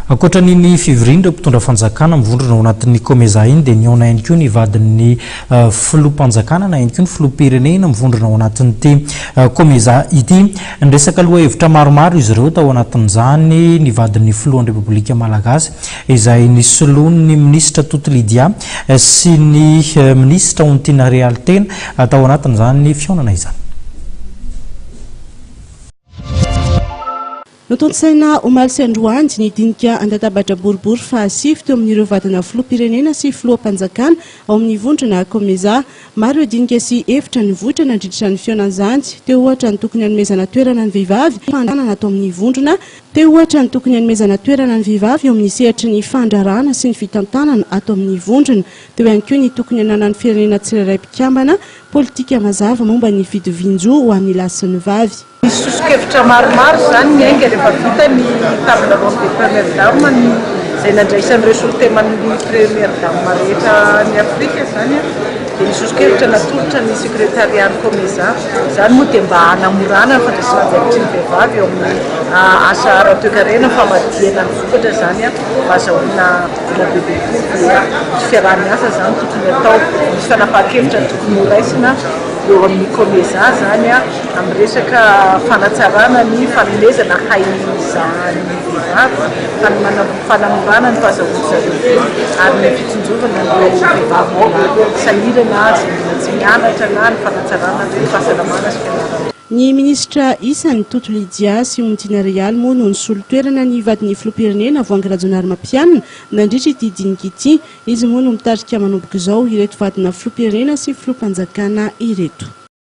Akoatran'ny fivirindra mpitondra fanjakana mivondrona ao anatin'ny komeza iny dia niona ihany koa ny vadin'ny filoham-panjakana na ihany koa ny filoham-pirenena mivondrona ao anatin'ity komeza ity. Ny resaka aloha hevitra maromaro izy ireo tao anatin'izany ny vadin'ny filohan'ny Repoblika Malagasy izay nisoloan'ny minisitra Toto Lydia sy ny minisitra Ontina Realtena tao anatin'izany fionana izany. Notontosaina omaly sy androany nidinika andatabatra boribory fahasivy teo amin'ireo vadina filoham-pirenena sy filoham-panjakana ao amin'ny vondrona komeza. Maro ireo dinika sy efitra nivoatra nandritra ny fionan'izany. Teo ohatra ny tokony hanomezana toerana ny vehivavy fandrarana atao amin'ny vondrona. Teo ohatra ny tokony hanomezana toerana ny vehivavy eo amin'ny sehatry ny fandrarana sy ny fitantanana atao amin'ny vondrona. Teo ihany koa ny tokony hanana ny firenena tsirairay mpikambana politika mazava momba ny fidivinjo ho an'ny lahy sy ny vavy. Sosokevitra maromaro zany miainga rehefa vita ny table ronde de première dame izay nandraisan'ireo soloteman'ny première dame rehetra ny Afrika zany dia nisosokevitra natolotra ny sekretariat ny komeza zany moa dia mba hanamorana ny fandraisana zavatra ny vehivavy eo amin'ny asa ara-toe-karena famadihana ny vokatra zany mba azahoana bebe dia tsy fiaraha-miasa zany tokony atao misy fanapahan-kevitra tokony horaisina eo amin'ny komeza zany amin'ny resaka fanatsarana ny fanomezana haizany vehivavy fanamorana ny fahazahoana ary ny fitsinjovana ny vehivavy sahirana azy tsy mianatra na ny fanatsarana ny fahasalamana sy fianarana. Ny ministra isan'ny Toto Lydia sy Ontina Realtena moa no nisolo toerana ny vadin'ny filoham-pirenena Voangy Rajaonarimampianina nandritra ity dinika ity. Izy moa no mitarika manomboka izao ireto vadina filoham-pirenena sy filoham-panjakana ireto.